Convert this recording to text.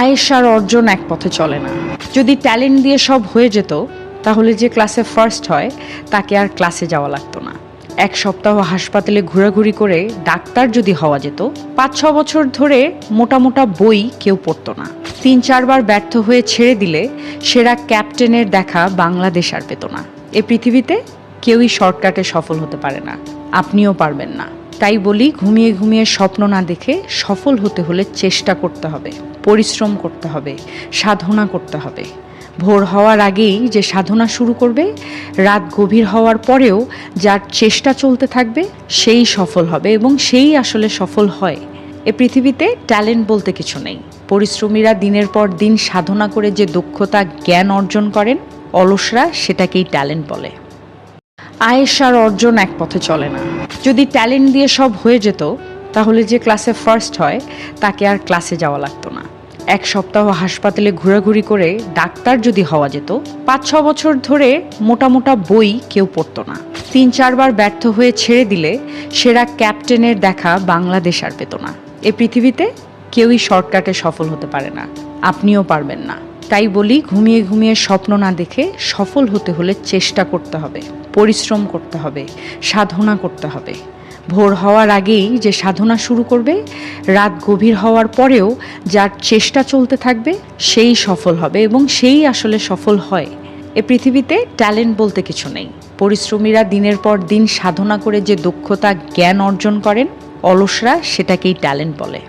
আয়েশার অর্জন এক পথে চলে না। যদি ট্যালেন্ট দিয়ে সব হয়ে যেত তাহলে যে ক্লাসে ফার্স্ট হয় তাকে আর ক্লাসে যাওয়া লাগতো না। এক সপ্তাহ হাসপাতালে ঘোরাঘুরি করে ডাক্তার যদি হওয়া যেত, 5-6 বছর ধরে মোটা মোটা বই কেউ পড়তো না। 3-4 বার ব্যর্থ হয়ে ছেড়ে দিলে সেরা ক্যাপ্টেনের দেখা বাংলাদেশ আর পেত না। এ পৃথিবীতে কেউই শর্টকাটে সফল হতে পারে না, আপনিও পারবেন না। তাই বলি, ঘুমিয়ে ঘুমিয়ে স্বপ্ন না দেখে সফল হতে হলে চেষ্টা করতে হবে, পরিশ্রম করতে হবে, সাধনা করতে হবে। ভোর হওয়ার আগেই যে সাধনা শুরু করবে, রাত গভীর হওয়ার পরেও যার চেষ্টা চলতে থাকবে, সেই সফল হবে এবং সেই আসলে সফল হয়। এ পৃথিবীতে ট্যালেন্ট বলতে কিছু নেই। পরিশ্রমীরা দিনের পর দিন সাধনা করে যে দক্ষতা, জ্ঞান অর্জন করেন, অলসরা সেটাকেই ট্যালেন্ট বলে। আয়েশার অর্জন এক পথে চলে না। যদি ট্যালেন্ট দিয়ে সব হয়ে যেত তাহলে যে ক্লাসে ফার্স্ট হয় তাকে আর ক্লাসে যাওয়া লাগতো না। এক সপ্তাহ হাসপাতালে ঘোরাঘুরি করে ডাক্তার যদি হওয়া যেত, 5-6 বছর ধরে মোটা মোটা বই কেউ পড়তো না। 3-4 বার ব্যর্থ হয়ে ছেড়ে দিলে সেরা ক্যাপ্টেনের দেখা বাংলাদেশ আর পেত না। এ পৃথিবীতে কেউই শর্টকাটে সফল হতে পারে না, আপনিও পারবেন না। তাই বলি, ঘুমিয়ে ঘুমিয়ে স্বপ্ন না দেখে সফল হতে হলে চেষ্টা করতে হবে, পরিশ্রম করতে হবে, সাধনা করতে হবে। ভোর হওয়ার আগেই যে সাধনা শুরু করবে, রাত গভীর হওয়ার পরেও যার চেষ্টা চলতে থাকবে, সেই সফল হবে এবং সেই আসলে সফল হয়। এ পৃথিবীতে ট্যালেন্ট বলতে কিছু নেই। পরিশ্রমীরা দিনের পর দিন সাধনা করে যে দক্ষতা, জ্ঞান অর্জন করেন, অলসরা সেটাকেই ট্যালেন্ট বলে।